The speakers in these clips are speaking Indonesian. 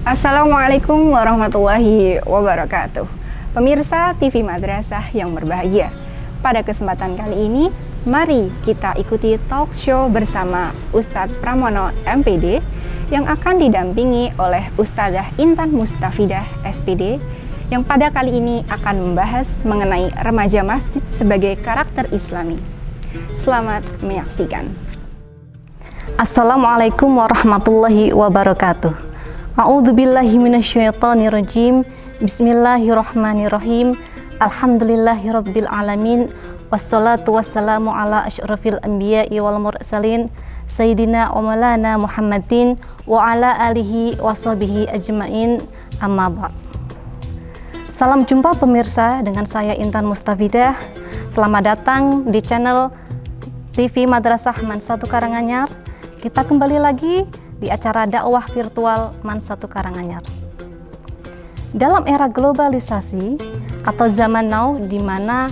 Assalamualaikum warahmatullahi wabarakatuh. Pemirsa TV Madrasah yang berbahagia, pada kesempatan kali ini mari kita ikuti talk show bersama Ustadz Pramono MPD yang akan didampingi oleh Ustadzah Intan Mustafidah SPD yang pada kali ini akan membahas mengenai remaja masjid sebagai karakter Islami. Selamat menyaksikan. Assalamualaikum warahmatullahi wabarakatuh. A'udzubillahi minasyaitonirrajim. Bismillahirrahmanirrahim. Alhamdulillahirabbil alamin. Wassalatu wassalamu ala asyrafil anbiya'i wal mursalin sayyidina wa maulana Muhammadin wa ala alihi washabihi ajmain. Amma ba'd. Salam jumpa pemirsa, dengan saya Intan Mustafidah. Selamat datang di channel TV Madrasah MAN 1 Karanganyar. Kita kembali lagi di acara dakwah virtual MAN 1 Karanganyar. Dalam era globalisasi atau zaman now, di mana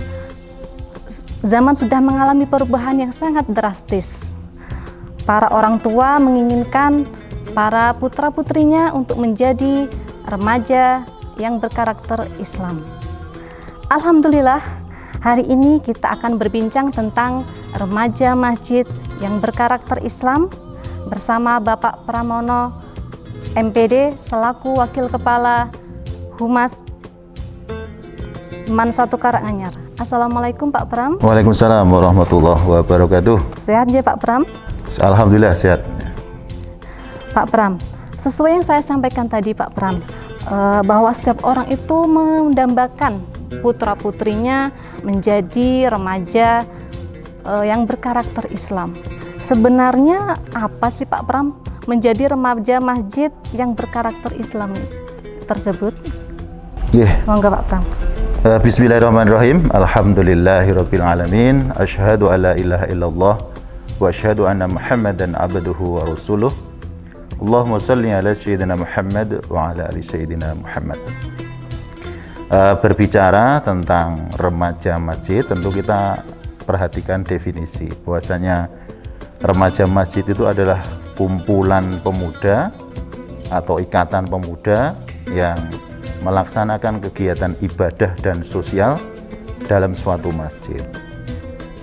zaman sudah mengalami perubahan yang sangat drastis, para orang tua menginginkan para putra-putrinya untuk menjadi remaja yang berkarakter Islam. Alhamdulillah, hari ini kita akan berbincang tentang remaja masjid yang berkarakter Islam bersama Bapak Pramono MPD selaku Wakil Kepala Humas MAN 1 Karanganyar. Assalamualaikum Pak Pram. Waalaikumsalam warahmatullahi wabarakatuh. Sehat ya Pak Pram? Alhamdulillah sehat. Pak Pram, sesuai yang saya sampaikan tadi Pak Pram, bahwa setiap orang itu mendambakan putra-putrinya menjadi remaja yang berkarakter Islam. Sebenarnya apa sih Pak Pram menjadi remaja masjid yang berkarakter Islam tersebut? Monggo Pak Pram. Bismillahirrahmanirrahim. Alhamdulillahirabbil alamin. Asyhadu alla ilaha illallah wa asyhadu anna Muhammadan abduhu wa rasuluh. Allahumma shalli ala sayyidina Muhammad wa ala ali sayyidina Muhammad. Berbicara tentang remaja masjid, tentu kita perhatikan definisi bahwasanya remaja masjid itu adalah kumpulan pemuda atau ikatan pemuda yang melaksanakan kegiatan ibadah dan sosial dalam suatu masjid.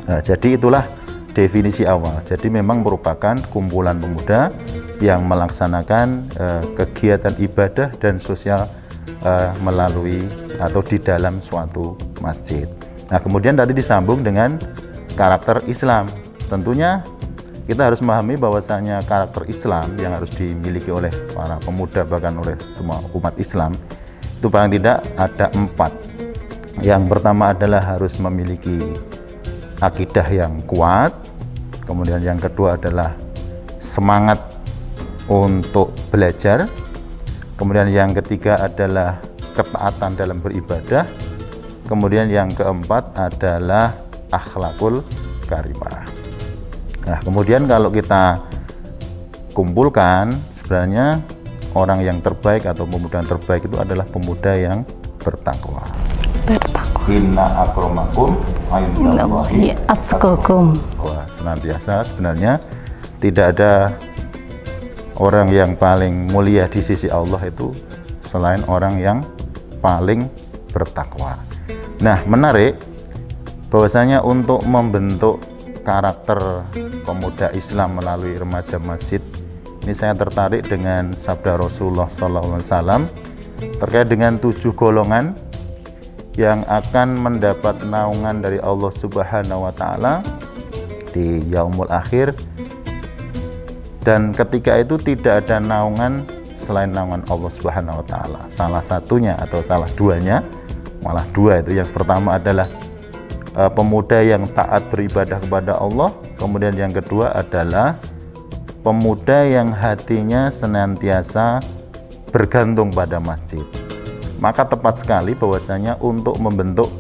Jadi itulah definisi awal. Jadi memang merupakan kumpulan pemuda yang melaksanakan kegiatan ibadah dan sosial melalui atau di dalam suatu masjid. Nah, kemudian tadi disambung dengan karakter Islam. Tentunya kita harus memahami bahwasanya karakter Islam yang harus dimiliki oleh para pemuda, bahkan oleh semua umat Islam, itu paling tidak ada 4. Yang pertama adalah harus memiliki akidah yang kuat. Kemudian yang kedua adalah semangat untuk belajar. Kemudian yang ketiga adalah ketaatan dalam beribadah. Kemudian yang keempat adalah akhlakul karimah. Nah, kemudian kalau kita kumpulkan, sebenarnya orang yang terbaik atau pemuda yang terbaik itu adalah pemuda yang bertakwa. Inna akramakum indallahi atqakum. Wah, senantiasa sebenarnya tidak ada orang yang paling mulia di sisi Allah itu selain orang yang paling bertakwa. Nah, menarik bahwasanya untuk membentuk karakter pemuda Islam melalui remaja masjid ini, saya tertarik dengan sabda Rasulullah SAW terkait dengan 7 golongan yang akan mendapat naungan dari Allah Subhanahu wa Ta'ala di yaumul akhir, dan ketika itu tidak ada naungan selain naungan Allah Subhanahu wa Ta'ala. Salah satunya atau salah duanya, malah 2 itu. Yang pertama adalah pemuda yang taat beribadah kepada Allah. Kemudian yang kedua adalah pemuda yang hatinya senantiasa bergantung pada masjid. Maka tepat sekali bahwasanya untuk membentuk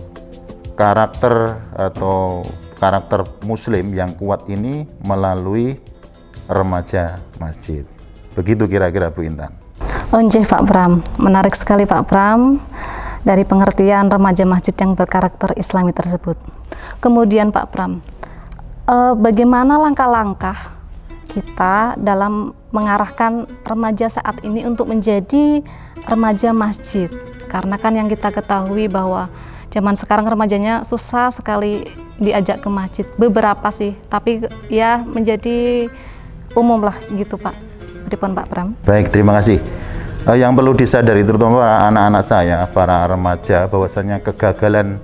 karakter atau karakter muslim yang kuat ini melalui remaja masjid. Begitu kira-kira Bu Intan. Onjeh Pak Pram, menarik sekali Pak Pram dari pengertian remaja masjid yang berkarakter Islami tersebut. Kemudian Pak Pram, bagaimana langkah-langkah kita dalam mengarahkan remaja saat ini untuk menjadi remaja masjid. Karena kan yang kita ketahui bahwa zaman sekarang remajanya susah sekali diajak ke masjid. Beberapa sih, tapi ya menjadi umum lah gitu Pak. Pripun Pak Pram? Baik, terima kasih. Yang perlu disadari terutama para anak-anak saya, para remaja, bahwasanya kegagalan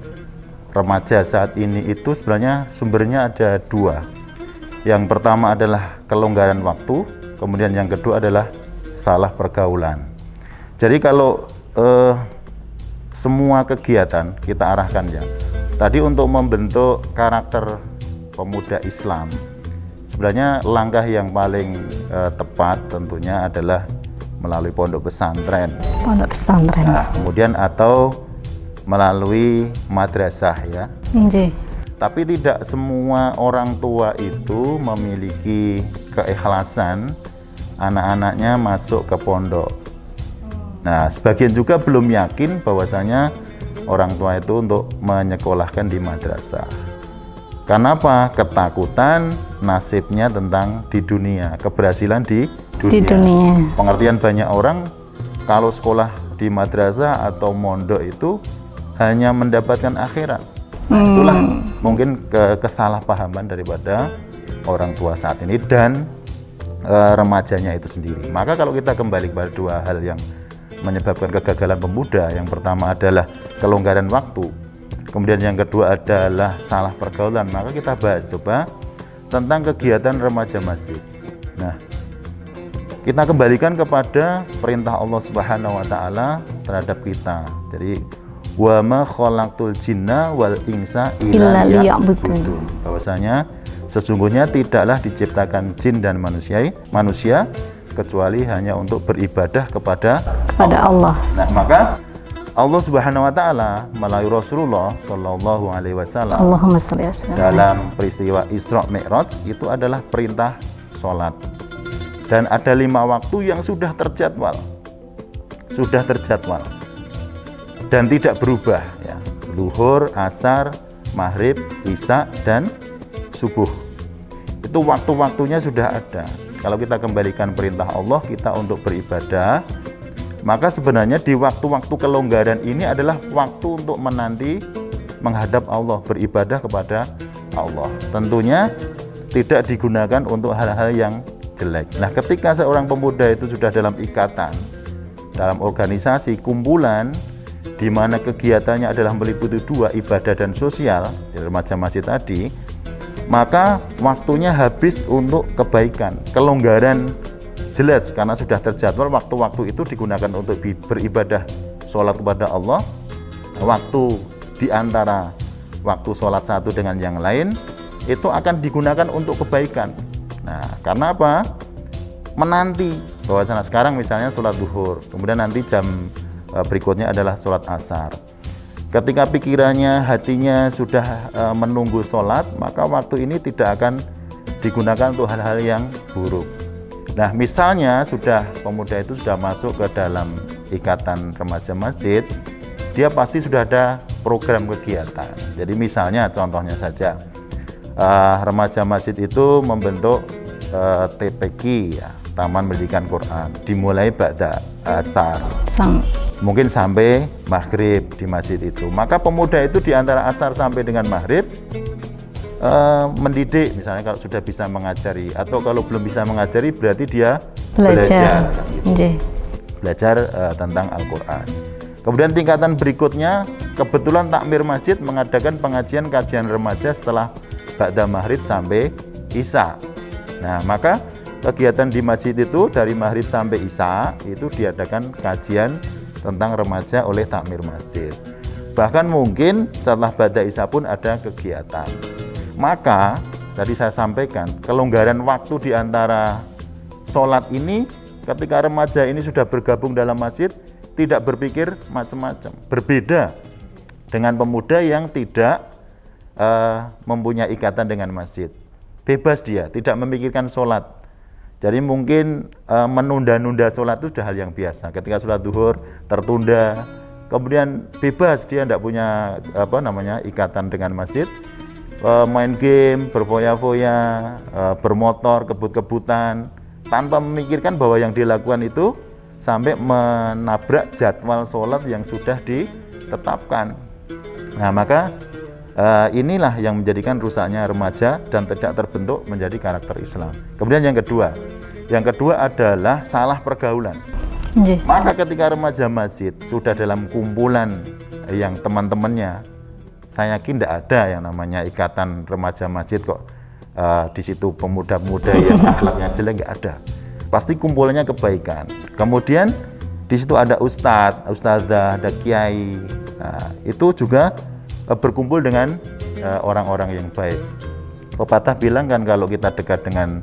remaja saat ini itu sebenarnya sumbernya ada dua. Yang pertama adalah kelonggaran waktu, kemudian yang kedua adalah salah pergaulan. Jadi kalau semua kegiatan kita arahkan ya, tadi untuk membentuk karakter pemuda Islam, sebenarnya langkah yang paling tepat tentunya adalah melalui pondok pesantren. Pondok pesantren. Nah, kemudian atau melalui madrasah ya. Tapi tidak semua orang tua itu memiliki keikhlasan anak-anaknya masuk ke pondok. Nah, sebagian juga belum yakin bahwasanya orang tua itu untuk menyekolahkan di madrasah. Karena apa? Ketakutan nasibnya tentang di dunia, keberhasilan di dunia. Pengertian banyak orang kalau sekolah di madrasah atau mondok itu hanya mendapatkan akhirat. Nah, itulah mungkin kesalahpahaman daripada orang tua saat ini dan remajanya itu sendiri. Maka kalau kita kembali kepada dua hal yang menyebabkan kegagalan pemuda, yang pertama adalah kelonggaran waktu, kemudian yang kedua adalah salah pergaulan. Maka kita bahas coba tentang kegiatan remaja masjid. Nah, kita kembalikan kepada perintah Allah Subhanahu wa taala terhadap kita. Jadi wa ma khalaqtul jinna wal insa illa liya'budun. Bahwasanya sesungguhnya tidaklah diciptakan jin dan manusia kecuali hanya untuk beribadah kepada Allah. Nah, maka Allah Subhanahu wa taala melalui Rasulullah sallallahu alaihi wasallam dalam peristiwa Isra Mi'raj itu adalah perintah salat. Dan ada 5 waktu yang sudah terjadwal dan tidak berubah ya. Zuhur, asar, maghrib, isya dan subuh. Itu waktu-waktunya sudah ada. Kalau kita kembalikan perintah Allah kita untuk beribadah, maka sebenarnya di waktu-waktu kelonggaran ini adalah waktu untuk menanti menghadap Allah, beribadah kepada Allah. Tentunya tidak digunakan untuk hal-hal yang jelek. Nah, ketika seorang pemuda itu sudah dalam ikatan, dalam organisasi, kumpulan, di mana kegiatannya adalah meliputi 2, ibadah dan sosial, di remaja masjid tadi, maka waktunya habis untuk kebaikan, kelonggaran jelas karena sudah terjadwal waktu-waktu itu digunakan untuk beribadah, sholat kepada Allah. Waktu di antara waktu sholat satu dengan yang lain itu akan digunakan untuk kebaikan. Nah, karena apa? Menanti bahwasanya sekarang misalnya sholat zuhur, kemudian nanti jam berikutnya adalah sholat asar. Ketika pikirannya, hatinya sudah menunggu sholat, maka waktu ini tidak akan digunakan untuk hal-hal yang buruk. Nah, misalnya pemuda itu sudah masuk ke dalam ikatan remaja masjid, dia pasti sudah ada program kegiatan. Jadi misalnya contohnya saja, remaja masjid itu membentuk TPQ ya, Taman Pendidikan Quran, dimulai ba'da asar. Mungkin sampai maghrib di masjid itu. Maka pemuda itu di antara asar sampai dengan maghrib mendidik, misalnya kalau sudah bisa mengajari, atau kalau belum bisa mengajari berarti dia belajar tentang Al-Quran. Kemudian tingkatan berikutnya, kebetulan takmir masjid mengadakan pengajian-kajian remaja setelah ba'da maghrib sampai isya. Nah, maka kegiatan di masjid itu dari maghrib sampai isya itu diadakan kajian tentang remaja oleh takmir masjid. Bahkan mungkin setelah ba'da isya pun ada kegiatan. Maka tadi saya sampaikan kelonggaran waktu di antara sholat ini, ketika remaja ini sudah bergabung dalam masjid, tidak berpikir macam-macam. Berbeda dengan pemuda yang tidak mempunyai ikatan dengan masjid. Bebas dia, tidak memikirkan sholat. Jadi mungkin menunda-nunda sholat itu sudah hal yang biasa. Ketika sholat zuhur tertunda, kemudian bebas dia tidak punya ikatan dengan masjid. main game, berfoya-foya, bermotor, kebut-kebutan, tanpa memikirkan bahwa yang dilakukan itu sampai menabrak jadwal sholat yang sudah ditetapkan. Nah, maka inilah yang menjadikan rusaknya remaja dan tidak terbentuk menjadi karakter Islam. Kemudian yang kedua adalah salah pergaulan. Maka ketika remaja masjid sudah dalam kumpulan yang teman-temannya, saya yakin tidak ada yang namanya ikatan remaja masjid kok. Di situ pemuda-pemuda yang akhlaknya jelek, nggak ada. Pasti kumpulnya kebaikan. Kemudian di situ ada ustadz, ustadzah, ada kiai. Nah, itu juga berkumpul dengan orang-orang yang baik. Pepatah bilang kan kalau kita dekat dengan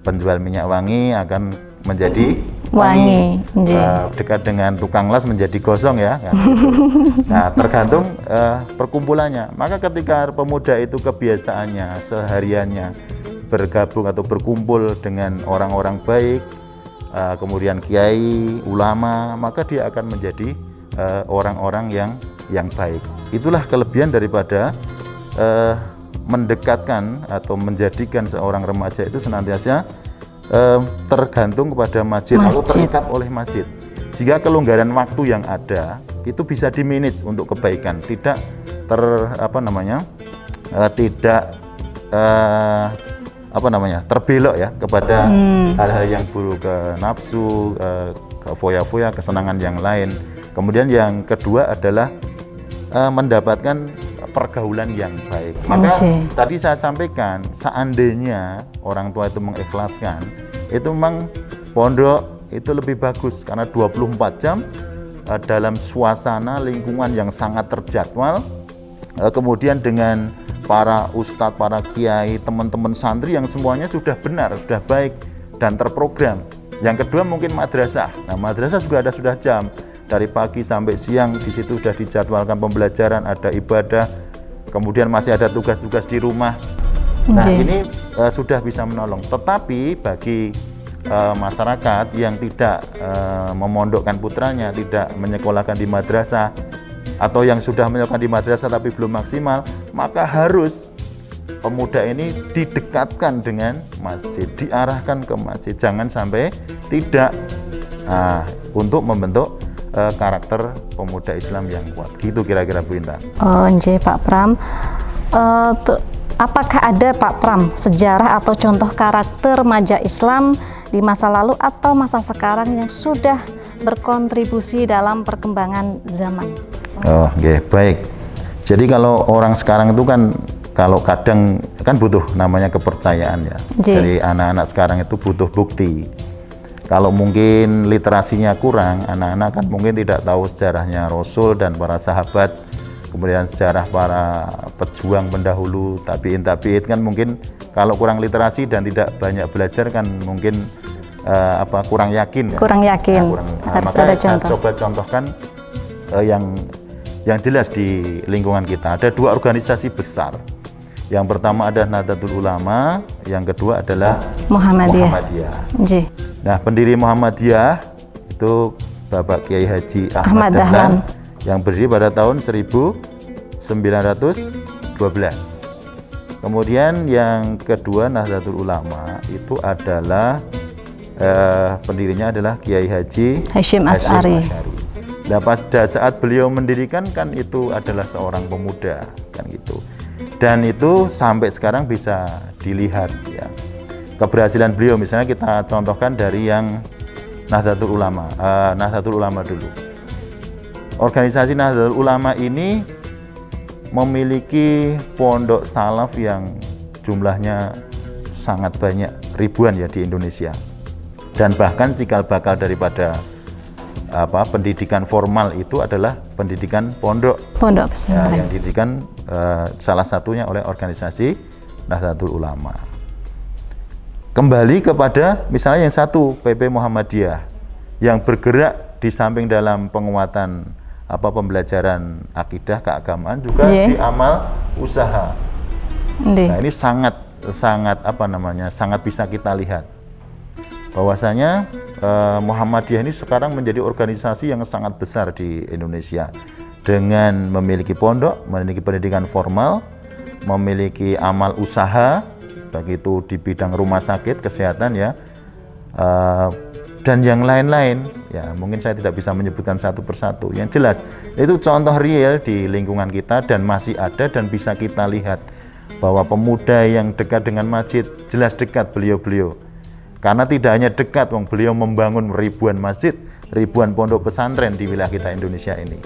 penjual minyak wangi akan menjadi wangi. Dekat dengan tukang las menjadi gosong ya. Kan? Nah, tergantung perkumpulannya. Maka ketika pemuda itu kebiasaannya, sehariannya bergabung atau berkumpul dengan orang-orang baik, kemudian kiai, ulama, maka dia akan menjadi orang-orang yang baik. Itulah kelebihan daripada mendekatkan atau menjadikan seorang remaja itu senantiasa tergantung kepada masjid atau terikat oleh masjid, sehingga kelonggaran waktu yang ada itu bisa dimanage untuk kebaikan, tidak terbelok ya kepada hal-hal yang buruk, ke nafsu, ke foya-foya, kesenangan yang lain. Kemudian yang kedua adalah mendapatkan pergaulan yang baik. Maka tadi saya sampaikan, seandainya orang tua itu mengikhlaskan, itu memang pondok itu lebih bagus karena 24 jam dalam suasana lingkungan yang sangat terjadwal, kemudian dengan para ustadz, para kiai, teman-teman santri yang semuanya sudah benar, sudah baik dan terprogram. Yang kedua mungkin madrasah. Nah, madrasah juga sudah jam dari pagi sampai siang, di situ sudah dijadwalkan pembelajaran, ada ibadah, kemudian masih ada tugas-tugas di rumah. Nah, ini sudah bisa menolong. Tetapi bagi masyarakat yang tidak memondokkan putranya, tidak menyekolahkan di madrasah, atau yang sudah menyekolahkan di madrasah tapi belum maksimal, maka harus pemuda ini didekatkan dengan masjid, diarahkan ke masjid, jangan sampai tidak, untuk membentuk karakter pemuda Islam yang kuat. Gitu kira-kira Bu Intan. Oh, nggih Pak Pram. Apakah ada Pak Pram sejarah atau contoh karakter remaja Islam di masa lalu atau masa sekarang yang sudah berkontribusi dalam perkembangan zaman? Oh, oke, baik. Jadi kalau orang sekarang itu kan, kalau kadang kan butuh namanya kepercayaan ya. Jadi anak-anak sekarang itu butuh bukti. Kalau mungkin literasinya kurang, anak-anak kan mungkin tidak tahu sejarahnya Rasul dan para sahabat, kemudian sejarah para pejuang pendahulu, tabi'in kan mungkin kalau kurang literasi dan tidak banyak belajar kan mungkin kurang yakin. Kurang yakin. Harus ada contoh. Saya coba contohkan yang jelas di lingkungan kita. Ada dua organisasi besar. Yang pertama ada Nahdlatul Ulama, yang kedua adalah Muhammadiyah. Nah, pendiri Muhammadiyah itu Bapak Kiai Haji Ahmad Dahlan yang berdiri pada tahun 1912. Kemudian yang kedua Nahdlatul Ulama itu adalah pendirinya adalah Kiai Haji Hasyim Asy'ari. Nah, pada saat beliau mendirikan kan itu adalah seorang pemuda kan gitu. Dan itu sampai sekarang bisa dilihat ya. Keberhasilan beliau misalnya kita contohkan dari yang Nahdlatul Ulama. Nahdlatul Ulama dulu. Organisasi Nahdlatul Ulama ini memiliki pondok salaf yang jumlahnya sangat banyak, ribuan ya di Indonesia. Dan bahkan cikal bakal daripada pendidikan formal itu adalah pendidikan pondok pesantren yang didirikan salah satunya oleh organisasi Nahdlatul Ulama. Kembali kepada misalnya yang satu PP Muhammadiyah yang bergerak di samping dalam penguatan pembelajaran akidah keagamaan juga di amal usaha. Nah, ini sangat sangat bisa kita lihat bahwasanya Muhammadiyah ini sekarang menjadi organisasi yang sangat besar di Indonesia dengan memiliki pondok, memiliki pendidikan formal, memiliki amal usaha, baik itu di bidang rumah sakit, kesehatan ya, dan yang lain-lain ya, mungkin saya tidak bisa menyebutkan satu persatu. Yang jelas itu contoh real di lingkungan kita dan masih ada, dan bisa kita lihat bahwa pemuda yang dekat dengan masjid jelas dekat beliau-beliau, karena tidak hanya dekat, beliau membangun ribuan masjid, ribuan pondok pesantren di wilayah kita Indonesia ini.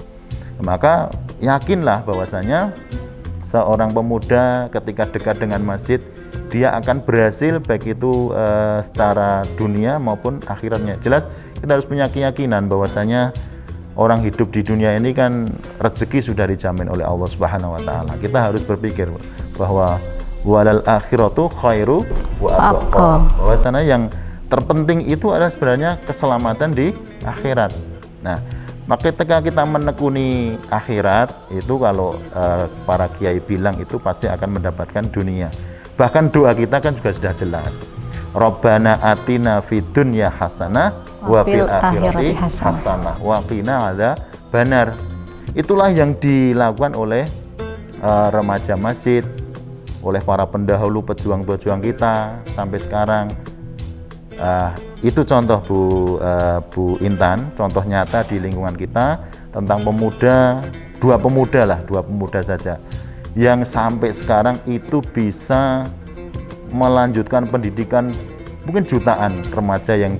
Maka yakinlah bahwasanya seorang pemuda ketika dekat dengan masjid, dia akan berhasil baik itu secara dunia maupun akhiratnya. Jelas kita harus punya keyakinan bahwasanya orang hidup di dunia ini kan rezeki sudah dijamin oleh Allah Subhanahu wa taala. Kita harus berpikir bahwa walal akhiratu khairu wa abqa. Bahwasanya yang terpenting itu adalah sebenarnya keselamatan di akhirat. Nah, maka ketika kita menekuni akhirat itu, kalau para kiai bilang itu pasti akan mendapatkan dunia. Bahkan doa kita kan juga sudah jelas. Rabbana atina fid dunya hasanah wa fil akhirati hasanah wa qina adzabannar. Itulah yang dilakukan oleh remaja masjid, oleh para pendahulu pejuang-pejuang kita sampai sekarang. Itu contoh Bu Intan, contoh nyata di lingkungan kita tentang pemuda, dua pemuda saja yang sampai sekarang itu bisa melanjutkan pendidikan, mungkin jutaan remaja yang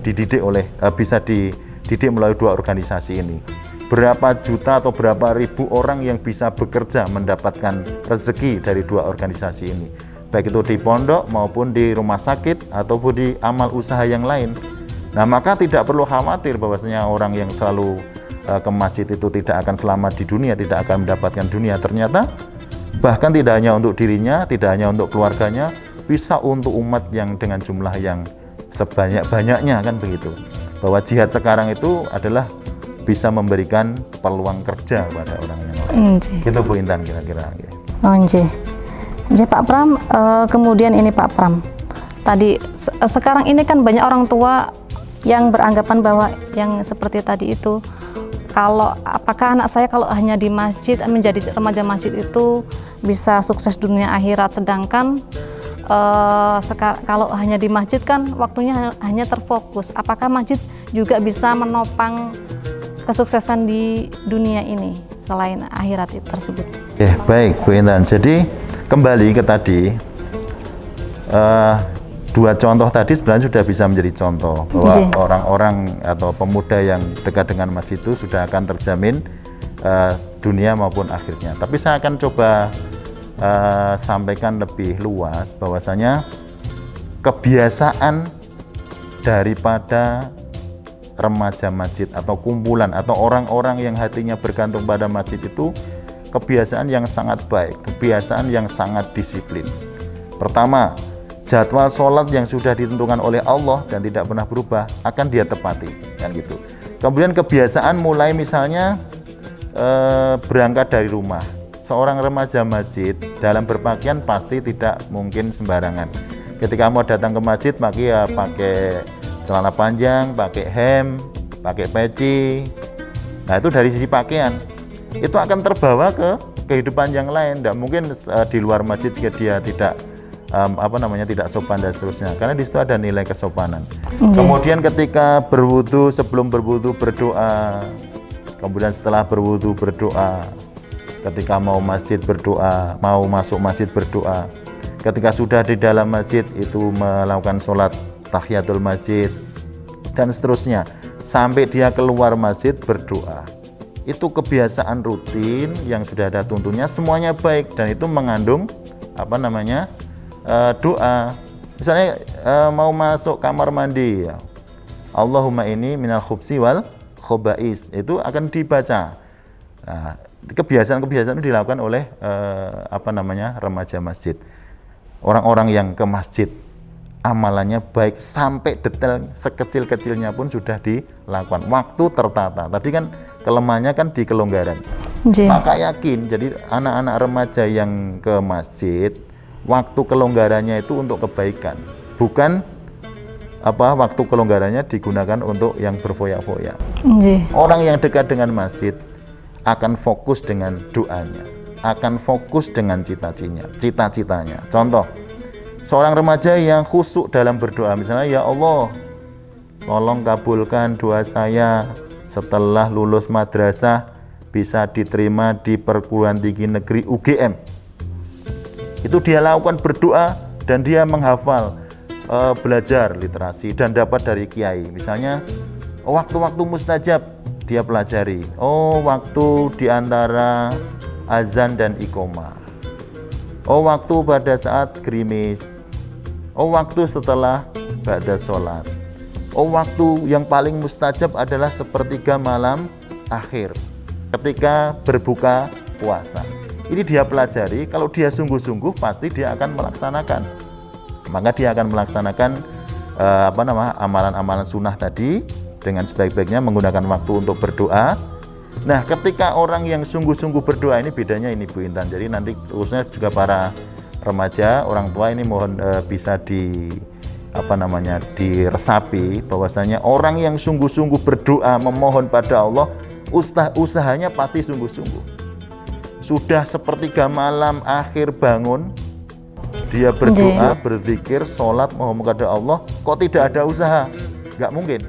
bisa dididik melalui dua organisasi ini. Berapa juta atau berapa ribu orang yang bisa bekerja mendapatkan rezeki dari dua organisasi ini, baik itu di pondok maupun di rumah sakit ataupun di amal usaha yang lain. Nah, maka tidak perlu khawatir bahwasanya orang yang selalu ke masjid itu tidak akan selamat di dunia, tidak akan mendapatkan dunia. Ternyata bahkan tidak hanya untuk dirinya, tidak hanya untuk keluarganya, bisa untuk umat yang dengan jumlah yang sebanyak-banyaknya, kan begitu. Bahwa jihad sekarang itu adalah bisa memberikan peluang kerja pada orang yang lain. Gitu Bu Intan kira-kira. Jadi Pak Pram, kemudian ini Pak Pram, tadi sekarang ini kan banyak orang tua yang beranggapan bahwa yang seperti tadi itu, kalau apakah anak saya kalau hanya di masjid, menjadi remaja masjid itu bisa sukses dunia akhirat, sedangkan kalau hanya di masjid kan waktunya hanya terfokus. Apakah masjid juga bisa menopang kesuksesan di dunia ini selain akhirat tersebut? Baik Bu Intan, jadi kembali ke tadi, dua contoh tadi sebenarnya sudah bisa menjadi contoh bahwa orang-orang atau pemuda yang dekat dengan masjid itu sudah akan terjamin dunia maupun akhirnya. Tapi saya akan coba sampaikan lebih luas bahwasanya kebiasaan daripada remaja masjid atau kumpulan atau orang-orang yang hatinya bergantung pada masjid itu kebiasaan yang sangat baik, kebiasaan yang sangat disiplin. Pertama, jadwal sholat yang sudah ditentukan oleh Allah dan tidak pernah berubah akan dia tepati, kan gitu. Kemudian kebiasaan mulai misalnya berangkat dari rumah. Seorang remaja masjid dalam berpakaian pasti tidak mungkin sembarangan. Ketika mau datang ke masjid, pakai celana panjang, pakai hem, pakai peci. Nah, itu dari sisi pakaian. Itu akan terbawa ke kehidupan yang lain. Tidak mungkin di luar masjid jika dia tidak tidak sopan dan seterusnya, karena di situ ada nilai kesopanan. Kemudian ketika berwudu, sebelum berwudu berdoa, kemudian setelah berwudu berdoa, ketika mau masjid berdoa, mau masuk masjid berdoa, ketika sudah di dalam masjid itu melakukan sholat tahiyatul masjid dan seterusnya, sampai dia keluar masjid berdoa. Itu kebiasaan rutin yang sudah ada tuntunnya, semuanya baik, dan itu mengandung doa. Misalnya mau masuk kamar mandi, ya, Allahumma ini minal khubsi wal khobais, itu akan dibaca. Nah, kebiasaan-kebiasaan itu dilakukan oleh remaja masjid. Orang-orang yang ke masjid amalannya baik, sampai detail sekecil-kecilnya pun sudah dilakukan. Waktu tertata. Tadi kan kelemahannya kan di kelonggaran. Maka yakin, jadi anak-anak remaja yang ke masjid, waktu kelonggarannya itu untuk kebaikan, bukan waktu kelonggarannya digunakan untuk yang berfoya-foya. Orang yang dekat dengan masjid akan fokus dengan doanya. akan fokus dengan cita-citanya. Contoh, seorang remaja yang khusyuk dalam berdoa, misalnya, ya Allah, tolong kabulkan doa saya setelah lulus madrasah bisa diterima di perguruan tinggi negeri UGM. Itu dia lakukan berdoa dan dia menghafal, belajar literasi dan dapat dari kiai. Misalnya, waktu-waktu mustajab dia pelajari. Waktu diantara azan dan iqomah. Waktu pada saat gerimis. Waktu setelah ba'da sholat. Waktu yang paling mustajab adalah sepertiga malam akhir ketika berbuka puasa. Ini dia pelajari. Kalau dia sungguh-sungguh pasti dia akan melaksanakan. Maka dia akan melaksanakan amalan-amalan sunnah tadi dengan sebaik-baiknya, menggunakan waktu untuk berdoa. Nah, ketika orang yang sungguh-sungguh berdoa, ini bedanya ini Bu Intan. Jadi nanti khususnya juga para remaja, orang tua ini mohon bisa diresapi bahwasanya orang yang sungguh-sungguh berdoa memohon pada Allah, usahanya pasti sungguh-sungguh. Sudah sepertiga malam akhir bangun, dia berdoa, berzikir, sholat, mohon kepada Allah, kok tidak ada usaha? Nggak mungkin.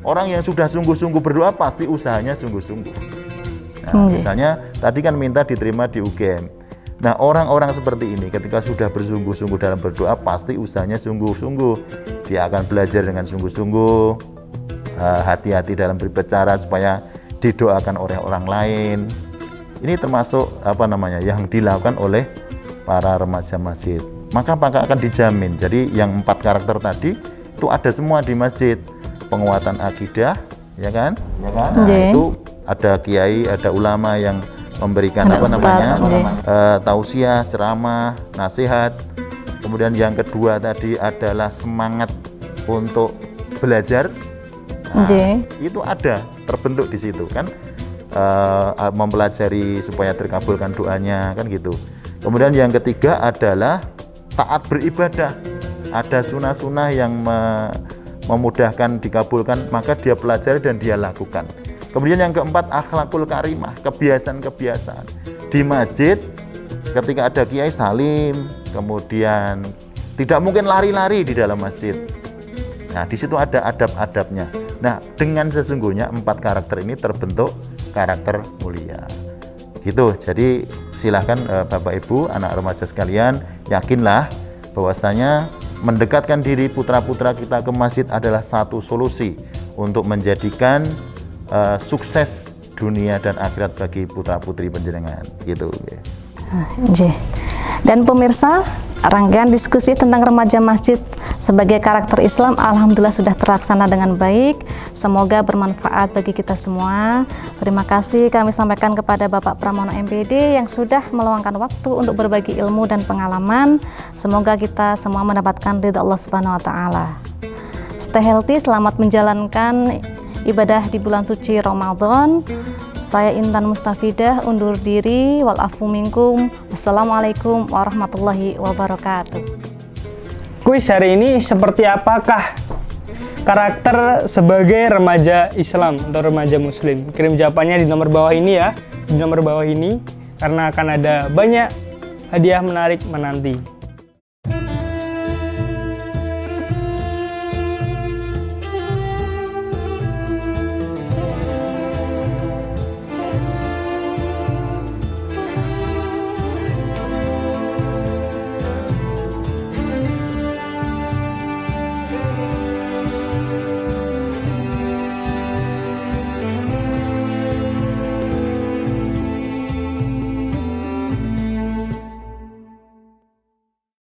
Orang yang sudah sungguh-sungguh berdoa pasti usahanya sungguh-sungguh. Nah, misalnya tadi kan minta diterima di UGM. Nah, orang-orang seperti ini ketika sudah bersungguh-sungguh dalam berdoa pasti usahanya sungguh-sungguh. Dia akan belajar dengan sungguh-sungguh, hati-hati dalam berbicara supaya didoakan oleh orang lain. Ini termasuk yang dilakukan oleh para remaja masjid. Maka akan dijamin. Jadi yang 4 karakter tadi itu ada semua di masjid. Penguatan akidah, ya kan? Nah, itu ada kiai, ada ulama yang memberikan tausiah, ceramah, nasihat. Kemudian yang kedua tadi adalah semangat untuk belajar. Nah, itu ada terbentuk di situ kan, mempelajari supaya terkabulkan doanya kan gitu. Kemudian yang ketiga adalah taat beribadah. Ada sunnah-sunnah yang memudahkan dikabulkan, maka dia pelajari dan dia lakukan. Kemudian yang keempat, akhlakul karimah, kebiasaan-kebiasaan. Di masjid ketika ada kiai salim, kemudian tidak mungkin lari-lari di dalam masjid. Nah, di situ ada adab-adabnya. Nah, dengan sesungguhnya 4 karakter ini terbentuk karakter mulia. Gitu. Jadi silahkan Bapak Ibu, anak remaja sekalian, yakinlah bahwasanya mendekatkan diri putra-putra kita ke masjid adalah satu solusi untuk menjadikan sukses dunia dan akhirat bagi putra-putri panjenengan. Gitu. Dan pemirsa, rangkaian diskusi tentang remaja masjid sebagai karakter Islam alhamdulillah sudah terlaksana dengan baik. Semoga bermanfaat bagi kita semua. Terima kasih kami sampaikan kepada Bapak Pramono MPD yang sudah meluangkan waktu untuk berbagi ilmu dan pengalaman. Semoga kita semua mendapatkan ridha Allah Subhanahu wa taala. Stay healthy, selamat menjalankan ibadah di bulan suci Ramadan. Saya Intan Mustafidah undur diri, wal afu minkum. Wassalamualaikum warahmatullahi wabarakatuh. Kuis hari ini seperti apakah karakter sebagai remaja Islam atau remaja Muslim? Kirim jawabannya di nomor bawah ini ya, di nomor bawah ini, karena akan ada banyak hadiah menarik menanti.